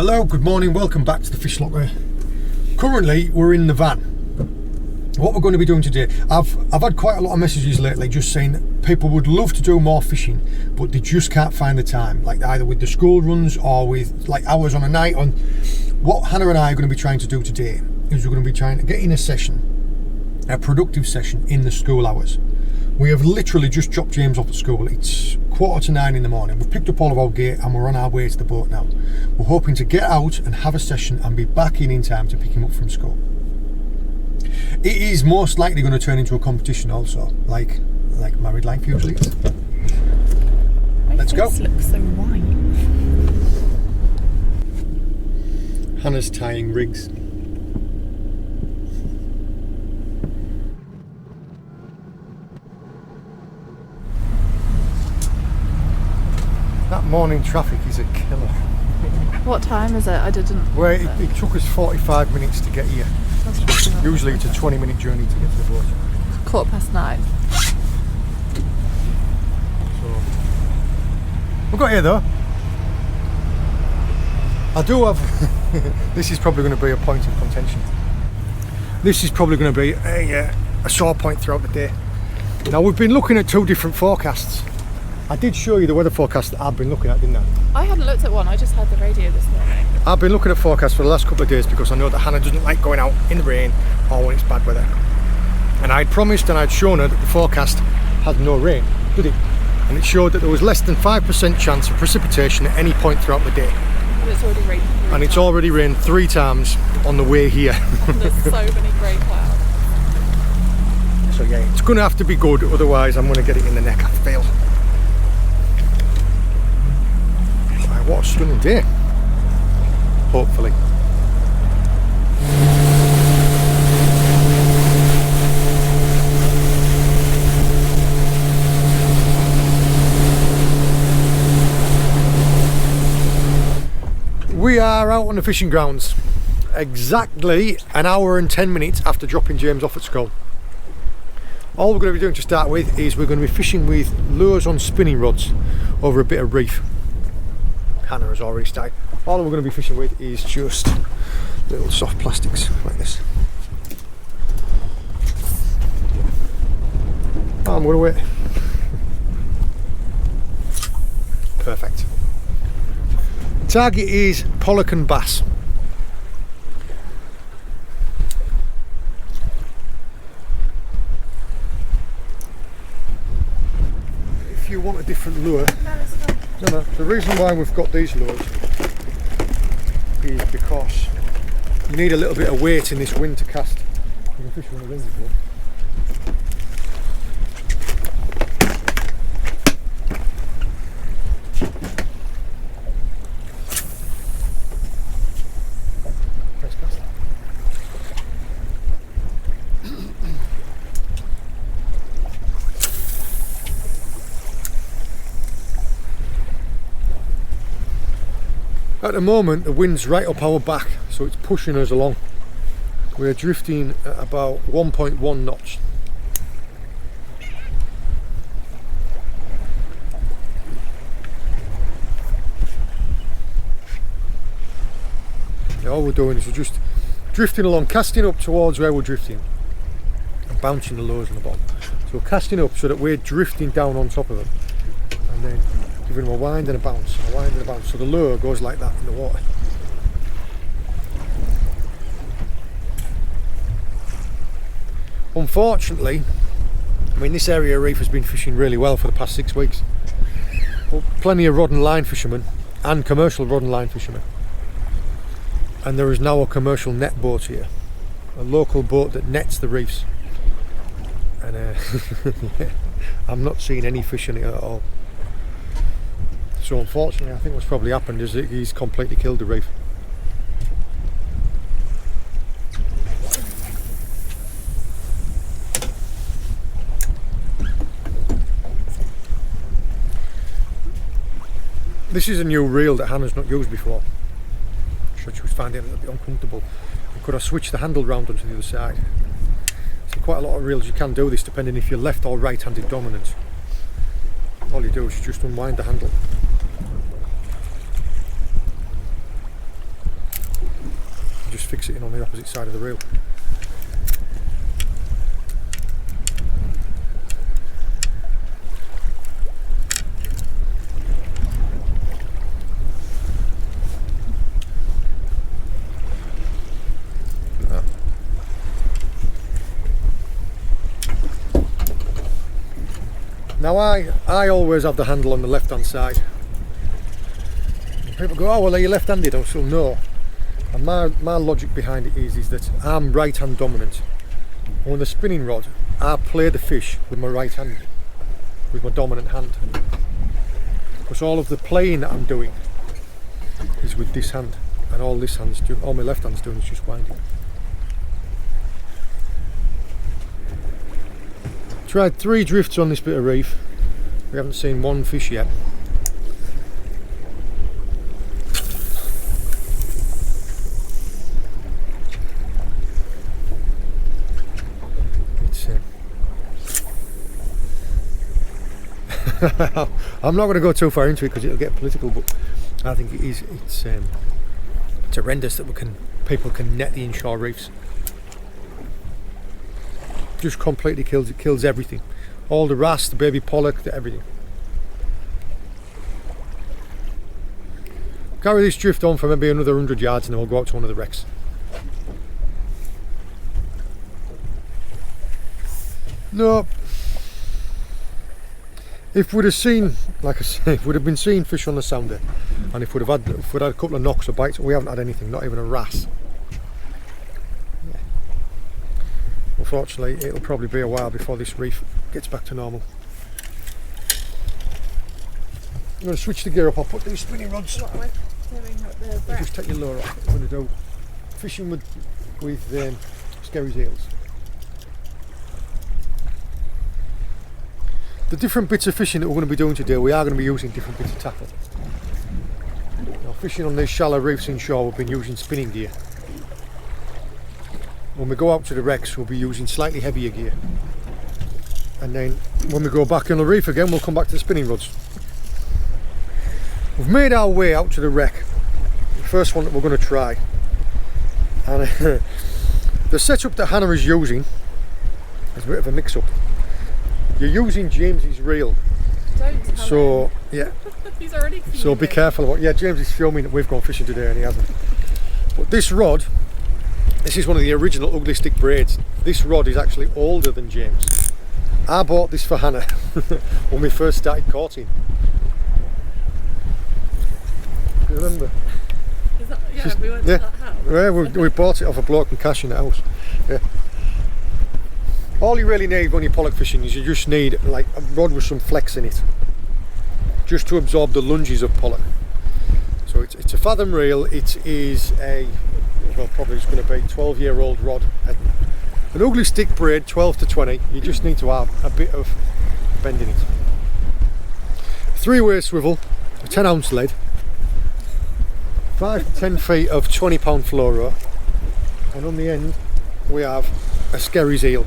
Hello, good morning, welcome back to the Fish Locker. Currently we're in the van. What we're going to be doing today, I've had quite a lot of messages lately just saying that people would love to do more fishing but they just can't find the time, like either with the school runs or with like hours on a night. On what Hannah and I are going to be trying to do today is we're going to be trying to get in a session, a productive session in the school hours. We have literally just dropped James off at school. It's 8:45 in the morning. We've picked up all of our gear and we're on our way to the boat now. We're hoping to get out and have a session and be back in time to pick him up from school. It is most likely going to turn into a competition also, like married life usually is. Let's go. My face looks so white. Hannah's tying rigs. That morning traffic is a killer. What time is it? I didn't. Well, it took us 45 minutes to get here. Usually it's a 20-minute journey to get to the boat. 9:15. So we got here though. I do have. This is probably going to be a point of contention. This is probably going to be a sore point throughout the day. Now we've been looking at two different forecasts. I did show you the weather forecast that I've been looking at, didn't I? I hadn't looked at one, I just heard the radio this morning. I've been looking at forecasts for the last couple of days because I know that Hannah doesn't like going out in the rain or when it's bad weather. And I'd promised and I'd shown her that the forecast had no rain, did it? And it showed that there was less than 5% chance of precipitation at any point throughout the day. And it's already rained 3 times. And it's already rained 3 times on the way here. There's so many grey clouds. So yeah, it's going to have to be good, otherwise I'm going to get it in the neck, I feel. What a stunning day, hopefully. We are out on the fishing grounds exactly an hour and 10 minutes after dropping James off at school. All we're going to be doing to start with is we're going to be fishing with lures on spinning rods over a bit of reef. Hannah has already started. All we're going to be fishing with is just little soft plastics like this. Oh, I'm going to wait. Perfect. Target is pollock and bass. If you want a different lure, no, the reason why we've got these lures is because you need a little bit of weight in this wind to cast. You can fish one of these if you want. Nice cast. At the moment the wind's right up our back, so it's pushing us along. We're drifting at about 1.1 knots. Now all we're doing is we're just drifting along, casting up towards where we're drifting and bouncing the lures on the bottom. So we're casting up so that we're drifting down on top of them and then giving them a wind and a bounce, a wind and a bounce, so the lure goes like that in the water. Unfortunately, I mean, this area of reef has been fishing really well for the past 6 weeks. Well, plenty of rod and line fishermen and commercial rod and line fishermen. And there is now a commercial net boat here, a local boat that nets the reefs. And yeah, I'm not seeing any fish in it at all. So unfortunately, I think what's probably happened is that he's completely killed the reef. This is a new reel that Hannah's not used before. So she was finding it a little bit uncomfortable. And could I switch the handle round onto the other side? So quite a lot of reels you can do this depending if you're left or right-handed dominant. All you do is just unwind the handle. and just fix it in on the opposite side of the reel. Now I always have the handle on the left hand side. And people go, oh well, are you left handed? I still no. And my logic behind it is that I'm right hand dominant. And with the spinning rod, I play the fish with my right hand, with my dominant hand. Because all of the playing that I'm doing is with this hand, and all my left hand's doing is just winding. Tried 3 drifts on this bit of reef. We haven't seen one fish yet. I'm not going to go too far into it because it'll get political, but I think it's horrendous that people can net the inshore reefs. Just completely kills everything. All the wrasse, the baby pollock, everything. Carry this drift on for maybe another 100 yards and then we'll go out to one of the wrecks. No. If we'd have seen, like I say, if we'd have been seeing fish on the sounder, and if we'd had a couple of knocks or bites, we haven't had anything, not even a wrasse. Unfortunately, it'll probably be a while before this reef gets back to normal. I'm going to switch the gear up. I'll put these spinning rods. What am I doing at the wreck? Just take your lure off. I'm going to do fishing with skerries eels. The different bits of fishing that we're going to be doing today, we are going to be using different bits of tackle. Now, fishing on these shallow reefs inshore, we've been using spinning gear. When we go out to the wrecks, we'll be using slightly heavier gear. And then when we go back on the reef again, we'll come back to the spinning rods. We've made our way out to the wreck. The first one that we're going to try. And the setup that Hannah is using is a bit of a mix-up. You're using James's reel. Don't tell so him. Yeah. He's already filming. So be careful about. Yeah, James is filming that we've gone fishing today and he hasn't. But this rod, this is one of the original ugly stick braids. This rod is actually older than James. I bought this for Hannah when we first started courting. Do you remember? Is that, yeah, we went to that house. Yeah, we bought it off a bloke in cash in the house. Yeah. All you really need when you're pollock fishing is you just need like a rod with some flex in it, just to absorb the lunges of pollock. So it's a fathom reel. It is probably it's going to be 12-year-old rod. An ugly stick braid, 12 to 20. You just need to have a bit of bend in it. 3-way swivel, a 10-ounce lead, 5 to 10 feet of 20-pound fluoro, and on the end we have a skerries eel.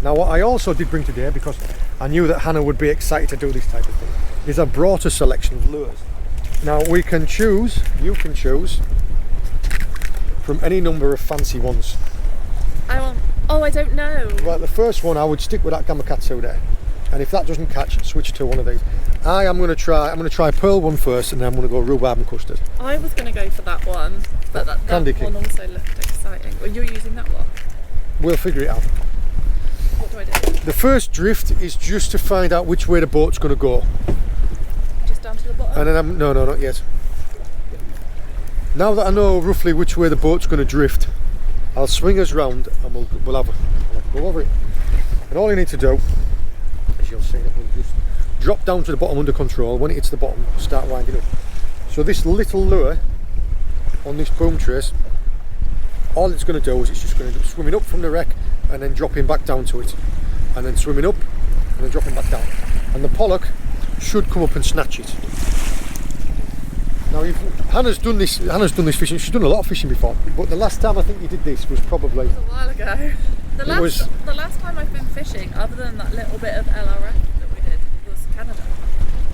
Now what I also did bring today, because I knew that Hannah would be excited to do this type of thing, is I brought a selection of lures. Now you can choose from any number of fancy ones. I don't know. Right, the first one I would stick with that gamakatsu there, and if that doesn't catch, switch to one of these. I'm going to try pearl one first, and then I'm going to go rhubarb and custard. I was going to go for that one, but that Candy one King. also looked exciting. Well, you're using that one. We'll figure it out. What do I do? The first drift is just to find out which way the boat's going to go. Just down to the bottom? And then no, not yet. Now that I know roughly which way the boat's going to drift, I'll swing us round and we'll have a go over it. And all you need to do, as you'll see, we'll just drop down to the bottom under control. When it hits the bottom, start winding up. So this little lure on this boom trace, all it's going to do is it's just going to be swimming up from the wreck and then dropping back down to it, and then swimming up and then dropping back down, and the pollock should come up and snatch it. Now Hannah's done this fishing. She's done a lot of fishing before, but the last time I think you did this was probably a while ago. The last time I've been fishing, other than that little bit of LRF that we did, was Canada.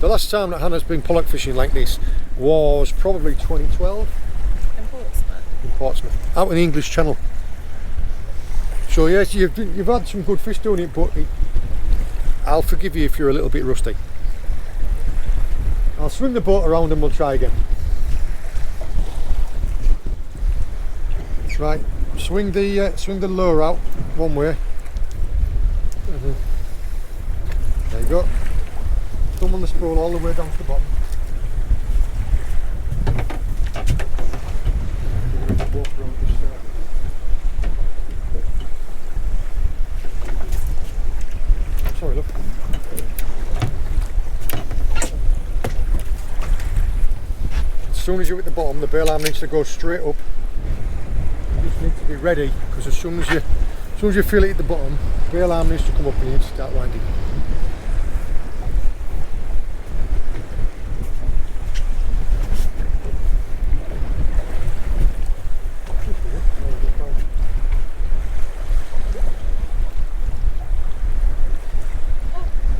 The last time that Hannah's been pollock fishing like this was probably 2012. In Portsmouth. in Portsmouth, out in the English Channel. So yes, you've had some good fish doing it, but I'll forgive you if you're a little bit rusty. I'll swing the boat around and we'll try again. Right, swing the lure out one way. There you go. Thumb on the spool all the way down to the bottom. Sorry, look. As soon as you're at the bottom, the bail arm needs to go straight up. You just need to be ready, because as soon as you feel it at the bottom, the bail arm needs to come up and you need to start winding.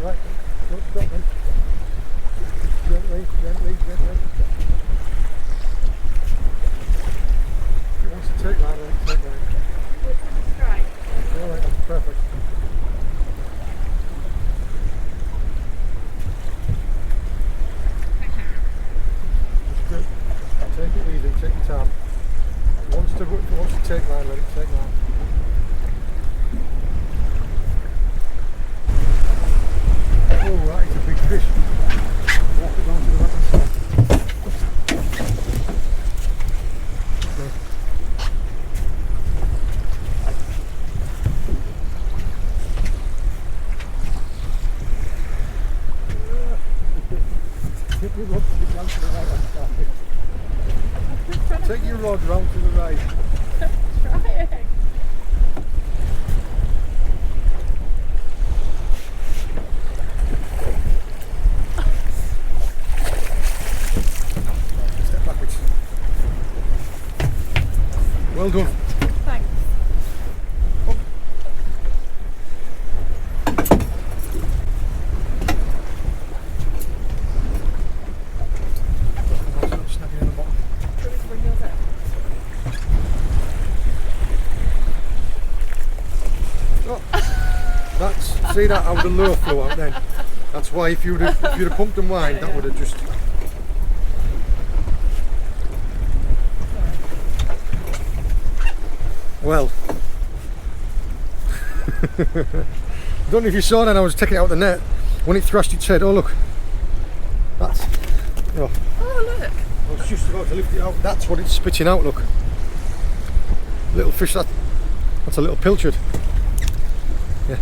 Right, don't stop then. Gently, gently, gently. If it wants to take line, let it take line. Right. Alright, that's perfect. Just take it easy, take your time. If it wants to take line, let it take line. Oh, that is a big fish. Walk it down to the right hand side. Okay. Take your rod round to the right hand side. Take your rod round to the right. Trying. Step backwards. Well done. Thanks. Up. Snagging in the bottom. Do you want me to bring yours up? Oh, that's, see that how the lure flew out then. That's why if you'd have pumped and whined, that would have just. Well, I don't know if you saw that. I was taking it out the net when it thrashed its head. Oh look, that's. Oh, Oh, look. I was just about to lift it out. That's what it's spitting out. Look, little fish. That's a little pilchard. Yeah.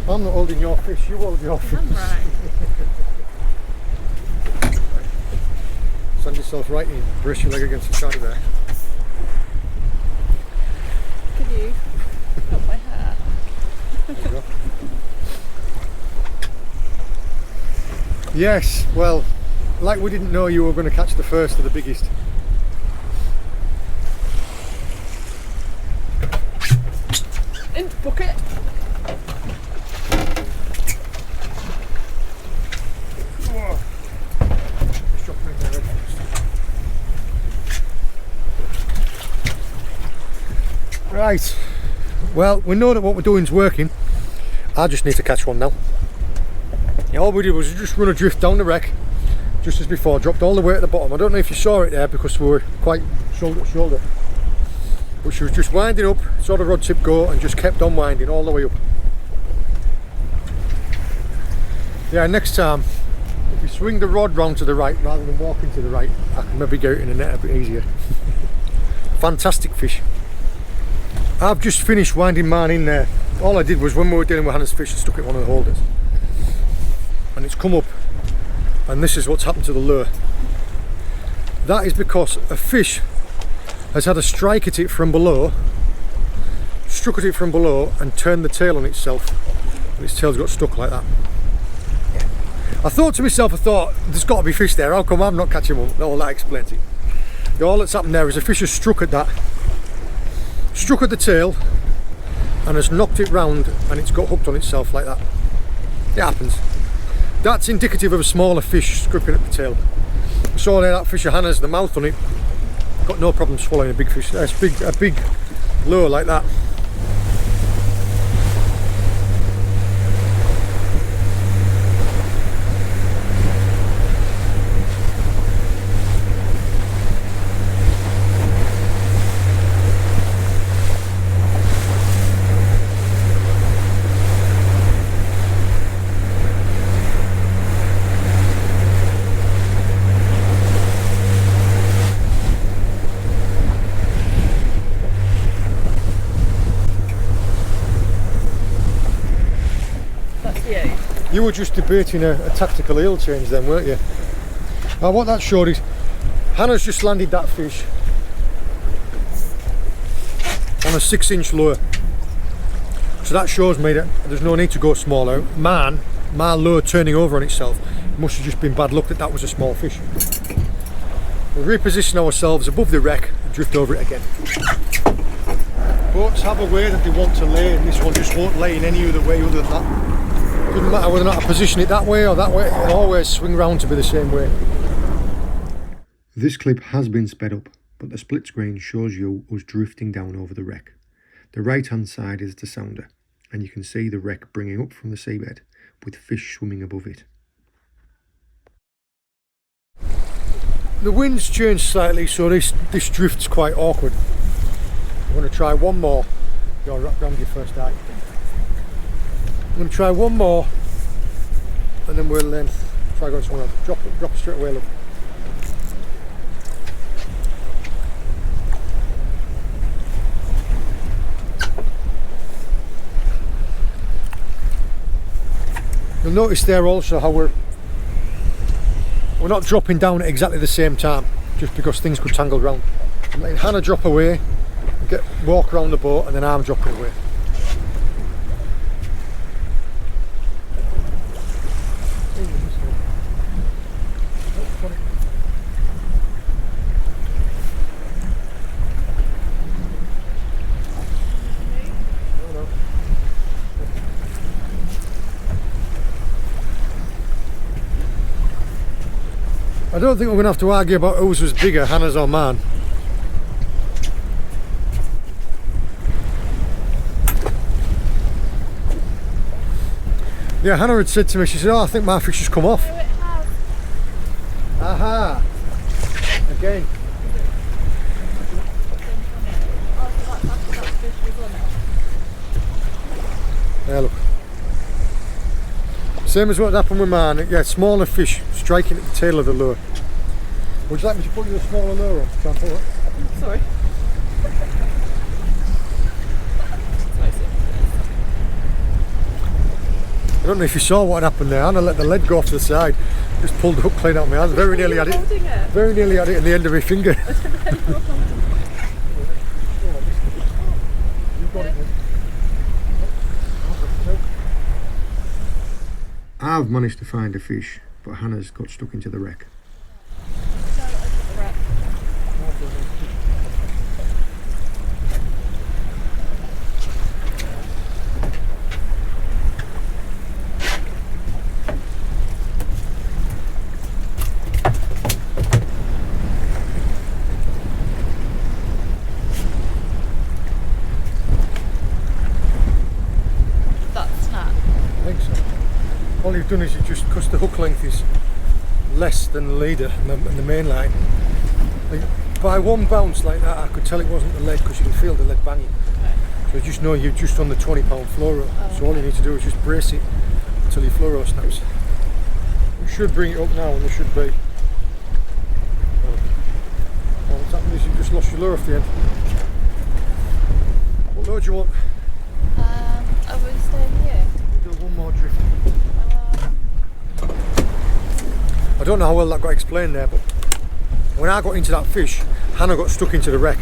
I'm not holding your fish. You hold your fish. I'm right. Stand yourself right in. Brace your leg against the side of there. Can you help my hair? There you go. Yes, well, like we didn't know you were going to catch the first of the biggest. In bucket. Oh. Just drop her in there. Right, well, we know that what we're doing is working. I just need to catch one now. Yeah, all we did was just run adrift down the wreck, just as before, dropped all the way at the bottom. I don't know if you saw it there because we were quite shoulder to shoulder. But she was just winding up, saw the rod tip go and just kept on winding all the way up. Yeah, next time, if you swing the rod round to the right rather than walking to the right, I can maybe get it in the net a bit easier. Fantastic fish. I've just finished winding mine in there. All I did was when we were dealing with Hannah's fish, I stuck it in one of the holders. And it's come up, and this is what's happened to the lure. That is because a fish has had a strike at it from below, struck at it from below and turned the tail on itself, and its tail's got stuck like that. I thought to myself, there's got to be fish there, how come I'm not catching one? All that explains it. All that's happened there is a fish has struck at that, struck at the tail and has knocked it round, and it's got hooked on itself like that. It happens. That's indicative of a smaller fish gripping at the tail. I saw there that fish of Hannah's, the mouth on it got no problem swallowing a big fish. A big lure like that. You were just debating a tactical eel change then, weren't you? Now what that showed is Hannah's just landed that fish on a 6-inch lure. So that shows me that there's no need to go smaller. My lure turning over on itself must have just been bad luck that was a small fish. We'll reposition ourselves above the wreck and drift over it again. Boats have a way that they want to lay, and this one just won't lay in any other way other than that. Doesn't matter whether or not I position it that way or that way, it'll always swing round to be the same way. This clip has been sped up, but the split screen shows you us drifting down over the wreck. The right hand side is the sounder, and you can see the wreck bringing up from the seabed with fish swimming above it. The wind's changed slightly, so this drift's quite awkward. I'm going to try one more. You'll wrap around your first eye. I'm going to try one more, and then we'll try going somewhere else. Drop it straight away, look. You'll notice there also how we're not dropping down at exactly the same time, just because things could tangle round. I'm letting Hannah drop away, and walk around the boat, and then I'm dropping away. I don't think we're going to have to argue about whose was bigger, Hannah's or mine. Yeah, Hannah had said to me, she said, oh, I think my fish has come off. No, it has. Aha! Again. Yeah, look. Same as what happened with mine. Yeah, smaller fish striking at the tail of the lure. Would you like me to put you a smaller lure on? Try and pull it? Sorry. I don't know if you saw what happened there. Hannah let the lead go off to the side. Just pulled the hook clean out of my hand. Very nearly had it. Very nearly had it in the end of my finger. I've managed to find a fish, but Hannah's got stuck into the wreck. All you've done is because the hook length is less than the leader and the main line. By one bounce like that, I could tell it wasn't the lead because you can feel the lead banging. Okay. So you just know you're just on the 20-pound fluoro. Oh, so all you need to do is just brace it until your fluoro snaps. You should bring it up now, and there should be. All that's happened is you've just lost your lure off the end. What lure do you want? I will stay here. We'll do one more drift. I don't know how well that got explained there, but when I got into that fish, Hannah got stuck into the wreck.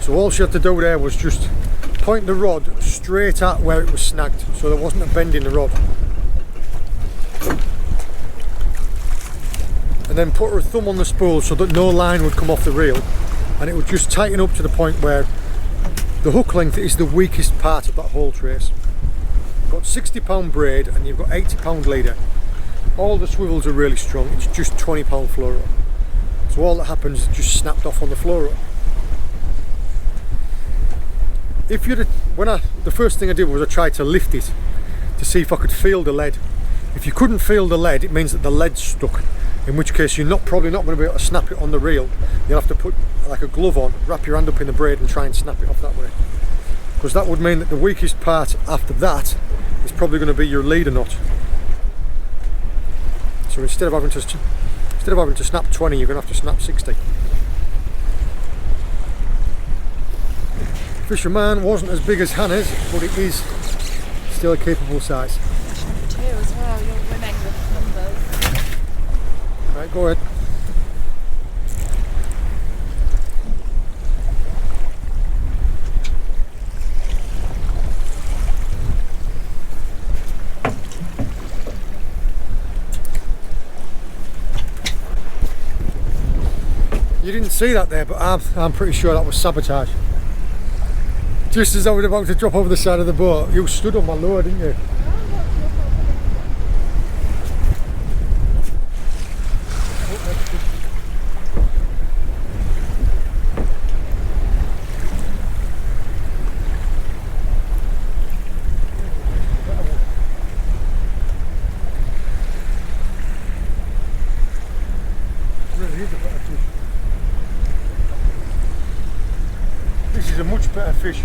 So all she had to do there was just point the rod straight at where it was snagged, so there wasn't a bend in the rod. And then put her thumb on the spool so that no line would come off the reel, and it would just tighten up to the point where the hook length is the weakest part of that whole trace. You've got 60-pound braid and you've got 80-pound leader. All the swivels are really strong, it's just 20-pound fluoro. So all that happens is just snapped off on the floor. If you'd, the first thing I did was I tried to lift it to see if I could feel the lead. If you couldn't feel the lead, it means that the lead's stuck, in which case you're probably not going to be able to snap it on the reel. You'll have to put like a glove on, wrap your hand up in the braid and try and snap it off that way. Because that would mean that the weakest part after that is probably going to be your leader knot. So instead of having to snap 20, you're going to have to snap 60. Fisherman wasn't as big as Hannah's, but it is still a capable size. Two as well, you're winning with numbers. Right, go ahead. You didn't see that there, but I'm pretty sure that was sabotage. Just as I was about to drop over the side of the boat, you stood on my lure, didn't you? This is a much better fish.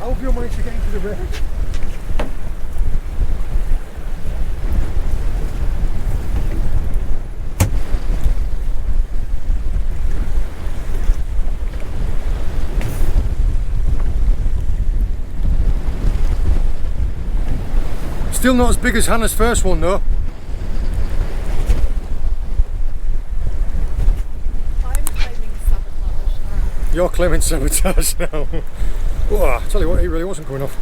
I hope you managed to get into the red. Still not as big as Hannah's first one though. You're claiming sabotage now. Oh, I tell you what, he really wasn't coming off.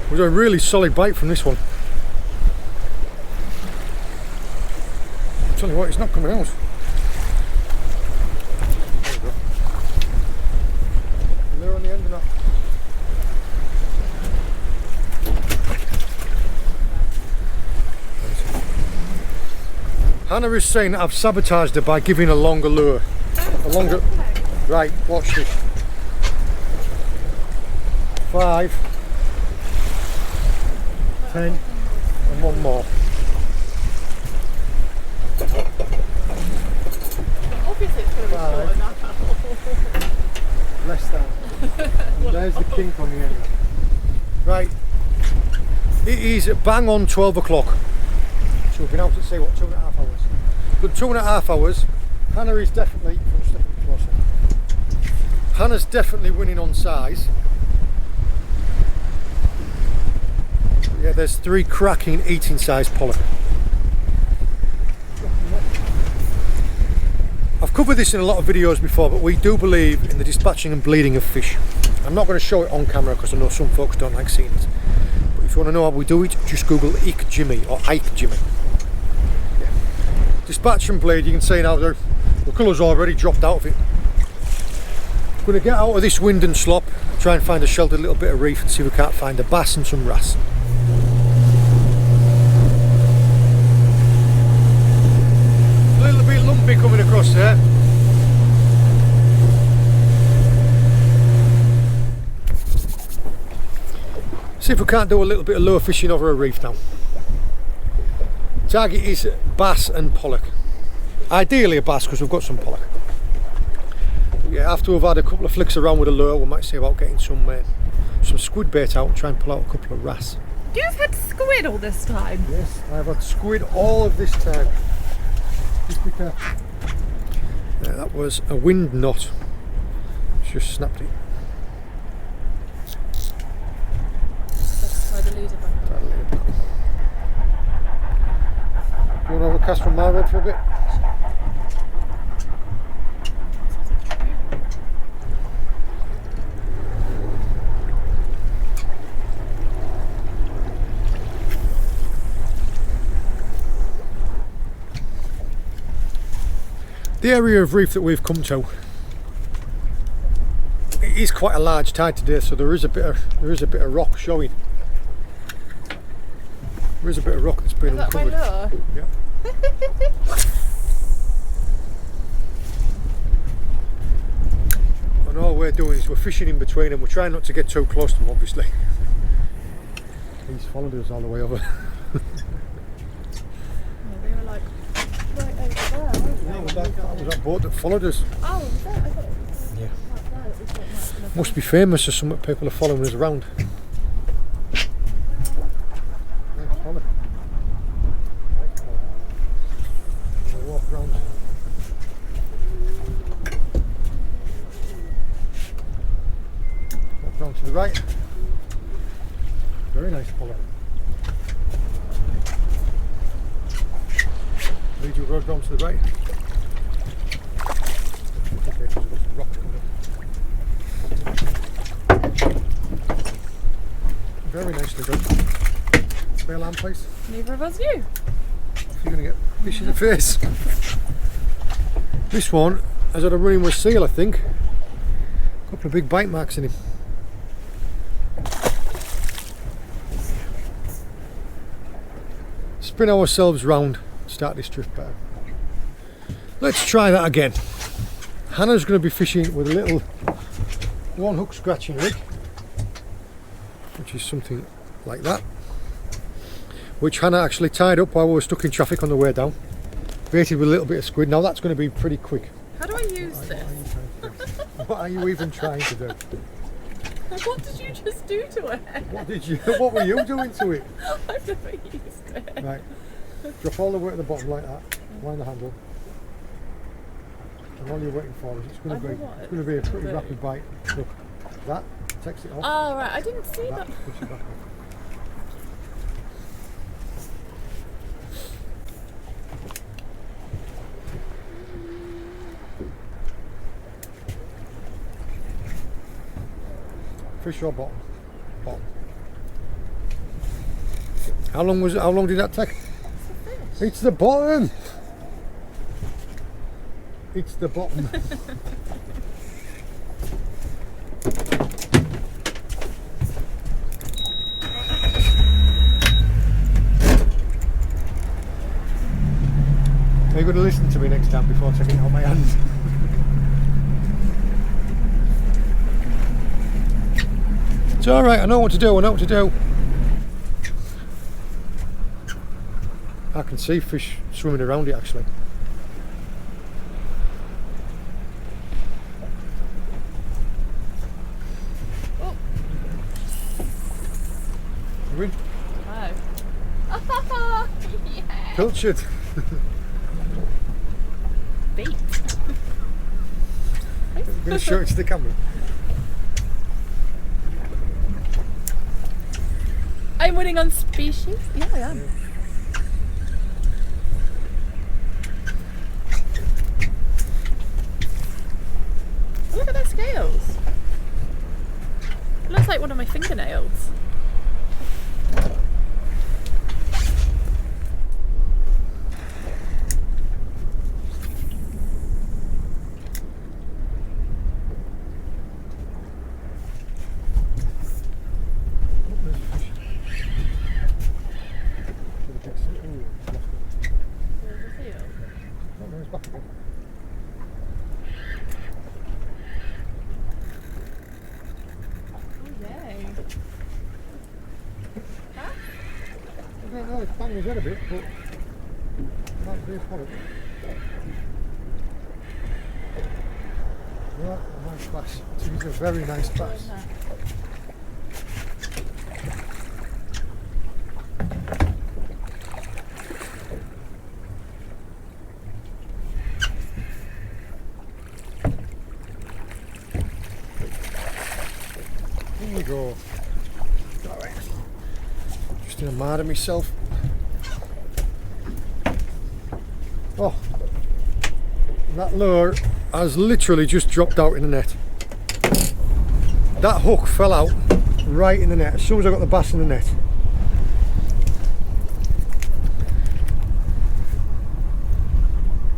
It was a really solid bite from this one. I tell you what, it's not coming out. There you go. Lure on the end of that. Hannah is saying that I've sabotaged her by giving a longer lure. A longer. Right, watch this. 5, 10, and one more. Obviously it's going to be shorter than that. Less than. And there's the kink on the end. Right. It is bang on 12 o'clock. So we've been out to say what, 2.5 hours. Good 2.5 hours. Hannah is definitely, Hannah's definitely winning on size. Yeah, there's 3 cracking eating size pollock. I've covered this in a lot of videos before, but we do believe in the dispatching and bleeding of fish. I'm not going to show it on camera because I know some folks don't like seeing it. But if you want to know how we do it, just Google Ike Jimmy or Ike Jimmy. Yeah. Dispatch and bleed, you can see now the colour's already dropped out of it. I'm going to get out of this wind and slop, try and find a sheltered little bit of reef and see if we can't find a bass and some wrasse. A little bit lumpy coming across there. See if we can't do a little bit of lure fishing over a reef now. Target is bass and pollock. Ideally a bass because we've got some pollock. Yeah, after we've had a couple of flicks around with a lure, we might see about getting some squid bait out and try and pull out a couple of wrasse. You've had squid all this time? Yes, I've had squid all of this time. Just be careful. Yeah, that was a wind knot. Just snapped it. Let's try the leader back. Try the leader back. Do you want to have a cast from my rod for a bit? The area of reef that we've come to, it is quite a large tide today, so there is a bit of rock showing. There is a bit of rock that's been uncovered. Is that my lure? Yeah. places we're fishing in between, and we're trying not to get too close to them, obviously. He's followed us all the way over. Yeah, they were like right over there, weren't they? No, that was that boat that followed us. Oh, was that? I thought it was Yeah. right there that we thought might have been a Must be famous, or some people are following us around. Nice follow. We'll walk round. Walk round to the right. Very nice follow. Lead your road round to the right. Okay, there's some rocks coming up. Very nicely done. Spare lamb, please. Neither of us knew. You're going to get fish in the face. This one has had a run in with a seal, I think. A couple of big bite marks in him. Spin ourselves round, start this drift better. Let's try that again. Hannah's going to be fishing with a little one hook scratching rig, which is something like that, which Hannah actually tied up while we were stuck in traffic on the way down. Baited with a little bit of squid. Now that's going to be pretty quick. How do I use this? What are you even trying to do? What did you just do to it? What were you doing to it? I've never used it. Right, drop all the way at the bottom like that, line the handle, and all you're waiting for is it's going to be a pretty rapid bite. Look, that takes it off. Oh right, I didn't see that. Push it back on. Fish or bottom? Bottom. How long did that take? It's the bottom. It's the bottom. Are you going to listen to me next time before taking it out of my hands? It's alright, I know what to do, I can see fish swimming around it actually. Oh. You win? No. Yeah. Pilchard. Bait. I'm going to show it to the camera. I'm winning on species? Yeah, I am. Look at their scales. It looks like one of my fingernails. No, it's banging his head a bit, but it might be a product. Right, a nice bass. It's a very nice bass. Here we go. Alright. Just in a mad at myself. Oh, that lure has literally just dropped out in the net. That hook fell out right in the net as soon as I got the bass in the net.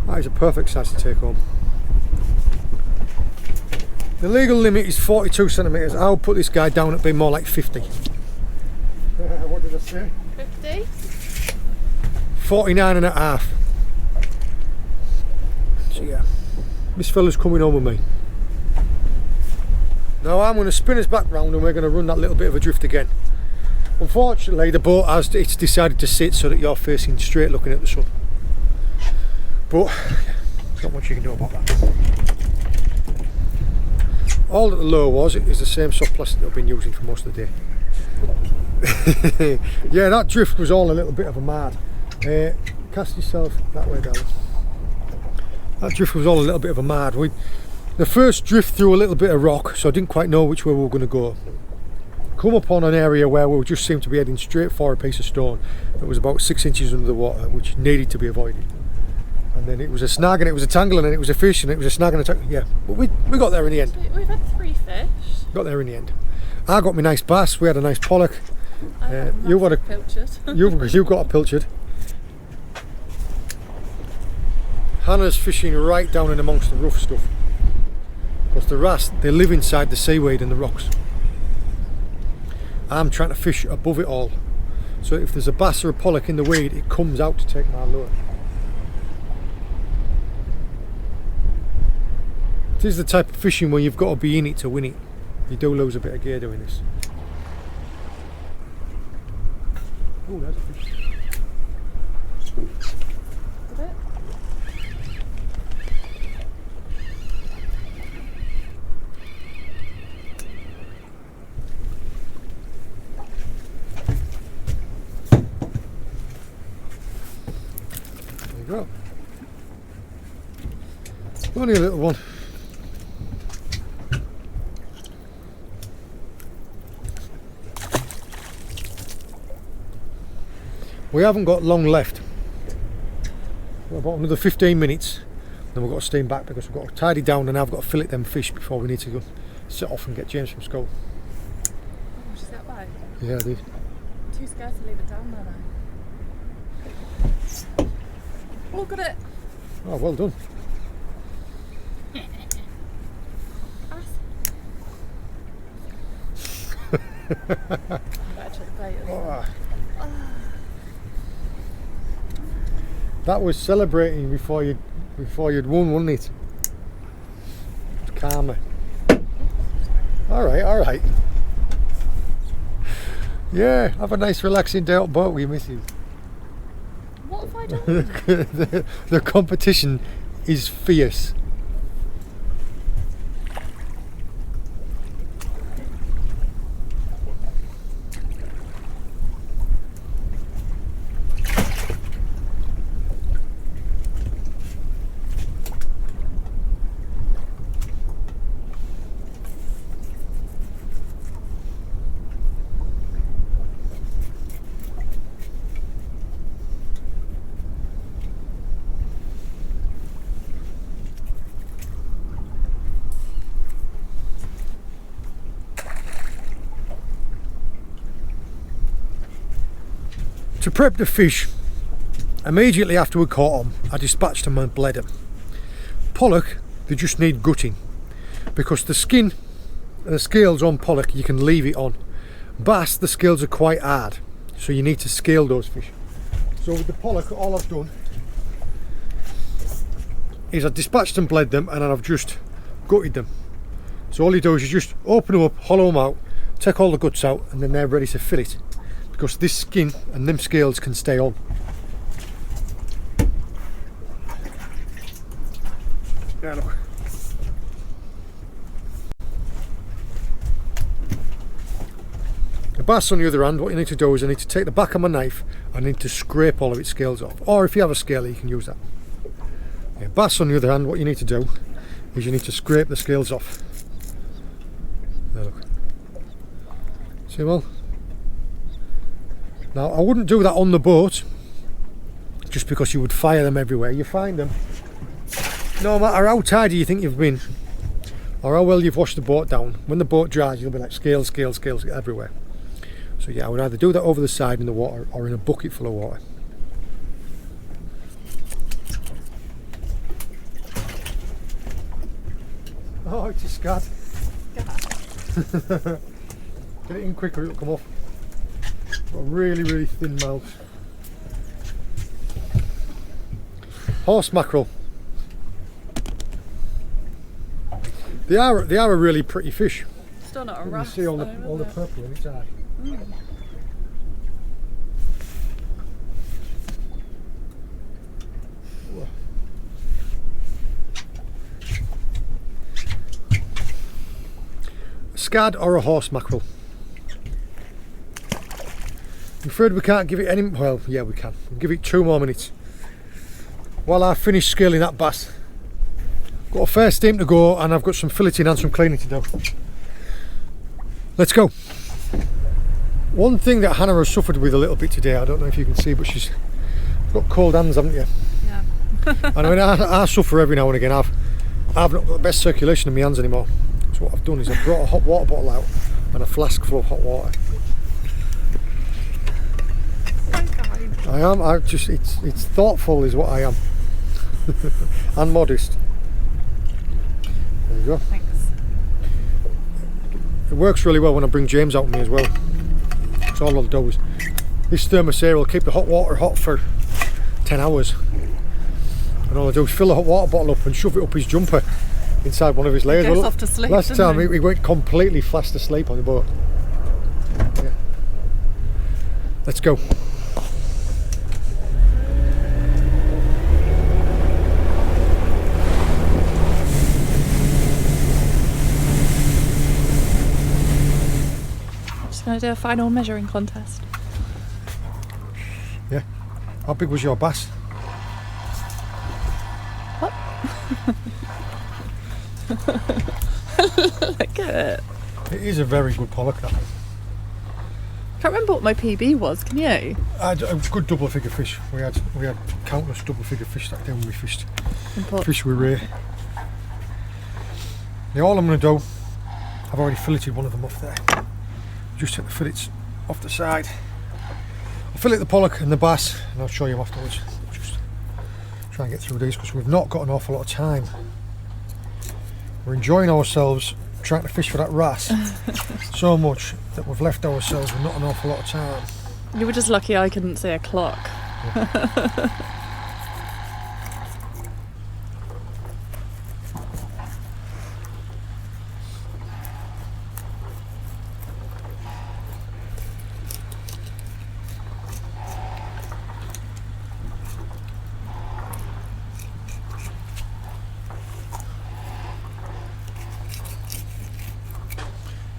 That is a perfect size to take home. The legal limit is 42 centimetres. I'll put this guy down at being more like 50. What did I say? 50? 49 and a half. So yeah, this fella's coming home with me. Now I'm going to spin us back round and we're going to run that little bit of a drift again. Unfortunately the boat it's decided to sit so that you're facing straight looking at the sun. But there's not much you can do about that. All that the lure was is the same soft plastic that I've been using for most of the day. Yeah, that drift was all a little bit of a mad. Cast yourself that way, darling. That drift was all a little bit of a mad. The first drift through a little bit of rock, so I didn't quite know which way we were going to go. Come upon an area where we just seemed to be heading straight for a piece of stone that was about 6 inches under the water, which needed to be avoided. And then it was a snag and it was a tangle and then it was a fish and it was a snag and a tangle. Yeah, but we got there in the end. We've had 3 fish. Got there in the end. I got my nice bass, we had a nice pollock. You got a pilchard. you got a pilchard. Hannah's fishing right down in amongst the rough stuff. Because the wrasse, they live inside the seaweed and the rocks. I'm trying to fish above it all. So if there's a bass or a pollock in the weed, it comes out to take my lure. It is the type of fishing where you've got to be in it to win it. You do lose a bit of gear doing this. Oh, there's a fish. Did it? There you go. Only a little one. We haven't got long left. We've got about another 15 minutes, then we've got to steam back because we've got to tidy down and I've got to fillet them fish before we need to go set off and get James from school. Oh, she's that way? Yeah, I did. I'm too scared to leave it down there now. Oh, got it! Oh, well done. Better check the bait as well. That was celebrating before you'd won, wasn't it? It's calmer. Alright. Yeah, have a nice relaxing day out boat with your missus. What have I done? The competition is fierce. To prep the fish, immediately after we caught them, I dispatched them and bled them. Pollock, they just need gutting, because the skin and the scales on pollock, you can leave it on. Bass, the scales are quite hard, so you need to scale those fish. So with the pollock, all I've done is I've dispatched and bled them, and then I've just gutted them. So all you do is you just open them up, hollow them out, take all the guts out, and then they're ready to fillet. Because this skin and them scales can stay on. Yeah, look. The bass, on the other hand, what you need to do is I need to take the back of my knife and I need to scrape all of its scales off. Or if you have a scaler, you can use that. Yeah, bass, on the other hand, what you need to do is you need to scrape the scales off. There, look. See, well. Now, I wouldn't do that on the boat, just because you would fire them everywhere. You find them, no matter how tidy you think you've been, or how well you've washed the boat down, when the boat dries, you'll be like scales everywhere. So yeah, I would either do that over the side in the water, or in a bucket full of water. Oh, it's a scat. Get it in quicker, it'll come off. Got a really thin mouth. Horse mackerel. They are a really pretty fish. still not a You wrasse. can see all though, the is it? purple in its eye. A scad or a horse mackerel? I'm afraid we can't give it any. Well, yeah, we can. We'll give it 2 more minutes while I finish scaling that bass. Got a fair steam to go, and I've got some filleting and some cleaning to do. Let's go. One thing that Hannah has suffered with a little bit today, I don't know if you can see, but she's got cold hands, haven't you? Yeah. And I mean, I suffer every now and again. I've not got the best circulation in my hands anymore. So what I've done is I've brought a hot water bottle out and a flask full of hot water. I am. It's thoughtful is what I am, and modest. There you go. Thanks. It works really well when I bring James out with me as well. That's all I'll do is this thermos here will keep the hot water hot for 10 hours. And all I do is fill the hot water bottle up and shove it up his jumper inside one of his layers. He goes off to sleep. Last time he went completely fast asleep on the boat. Yeah. Let's go. Going to do a final measuring contest. Yeah. How big was your bass? What? Look at it. It is a very good pollock, that. Can't remember what my PB was, can you? I had a good double figure fish. We had countless double figure fish that day when we fished. Fish with ray. Now all I'm going to do, I've already filleted one of them off there. Just take the fillets off the side. I'll fillet the pollock and the bass, and I'll show you afterwards. Just try and get through these because we've not got an awful lot of time. We're enjoying ourselves trying to fish for that wrasse so much that we've left ourselves with not an awful lot of time. You were just lucky I couldn't see a clock. Yeah.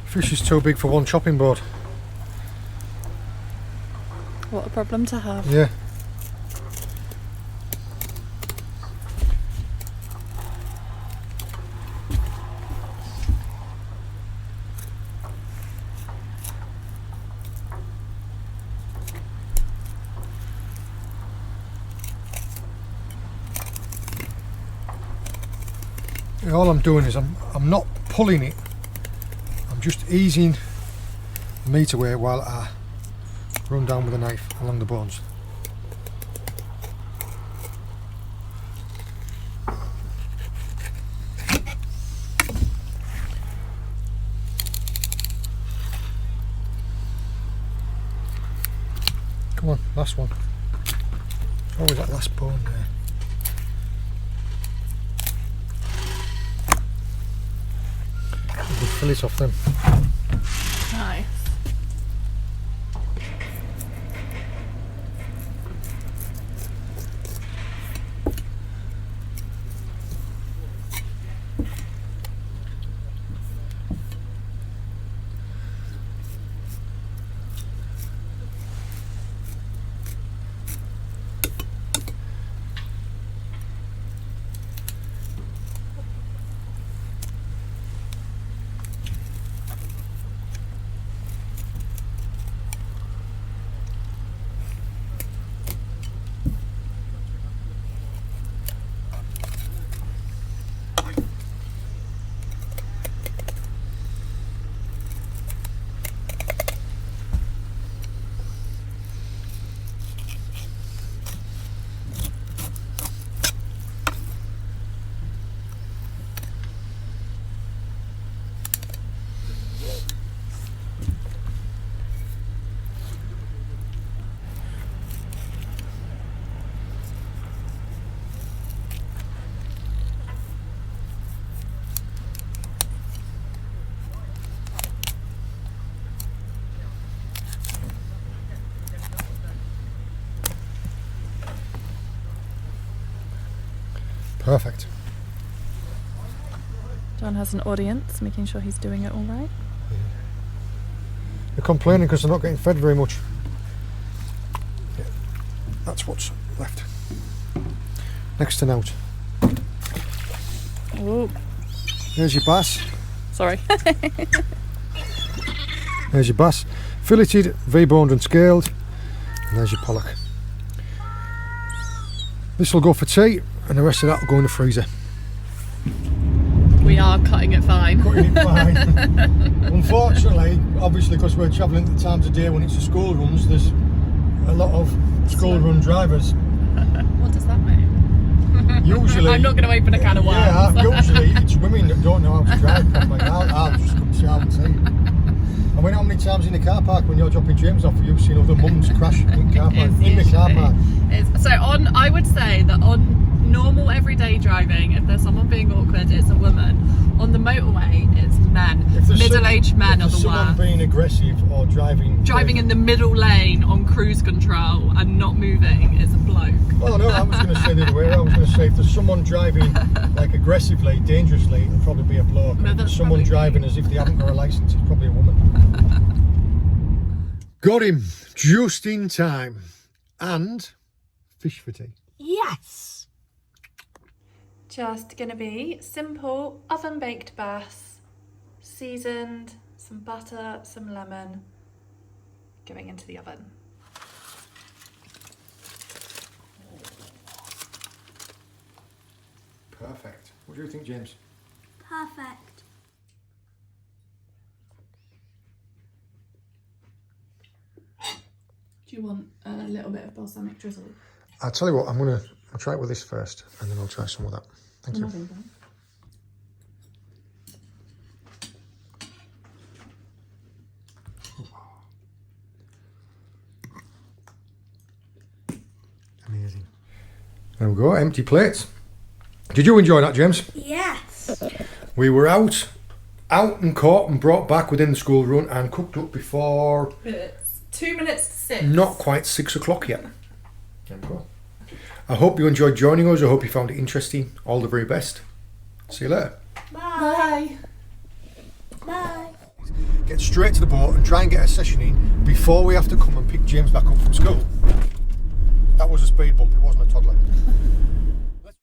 Fish is too big for one chopping board. What a problem to have. Yeah. All I'm doing is I'm not pulling it. I'm just easing the meat away while I run down with a knife along the bones. Come on, last one. It's always that last bone there. Good fillet off them. Nice. Perfect. John has an audience, making sure he's doing it all right. They're complaining because they're not getting fed very much. Yeah, that's what's left. Next to out. Oh, There's your bass. sorry. There's your bass. Filleted, V-boned and scaled. And there's your pollock. This will go for tea, and the rest of that will go in the freezer. We are cutting it fine. Cutting it fine. Unfortunately, obviously, because we're travelling at the times of day when it's the school runs, there's a lot of school run drivers. What does that mean? Usually, I'm not going to open a can of worms. Yeah, usually it's women that don't know how to drive properly. I'll just come shout and see. I mean, how many times in the car park when you're dropping James off, you've seen other mums crash in the car park? In the car park. So I would say that on normal everyday driving, if there's someone being awkward, it's a woman. On the motorway, it's men. Middle-aged men are the worst. Someone being aggressive or driving in the middle lane on cruise control and not moving is a bloke. Oh no, I was going to say the other way. I was going to say if there's someone driving like aggressively, dangerously, it'll probably be a bloke. No, if that's someone driving as if they haven't got a license, it's probably a woman. Got him just in time. And fish for tea. Yes. Just gonna be simple oven baked bass, seasoned, some butter, some lemon, going into the oven. Perfect. What do you think, James? Perfect. Do you want a little bit of balsamic drizzle? I'll tell you what, I'll try it with this first, and then I'll try some of that. Thank you. Amazing. There we go, empty plates. Did you enjoy that, James? Yes. We were out and caught and brought back within the school run and cooked up before... It's 2 minutes to 6. Not quite 6 o'clock yet. There we go. I hope you enjoyed joining us. I hope you found it interesting. All the very best. See you later. Bye. Bye. Get straight to the boat and try and get a session in before we have to come and pick James back up from school. That was a speed bump, it wasn't a toddler.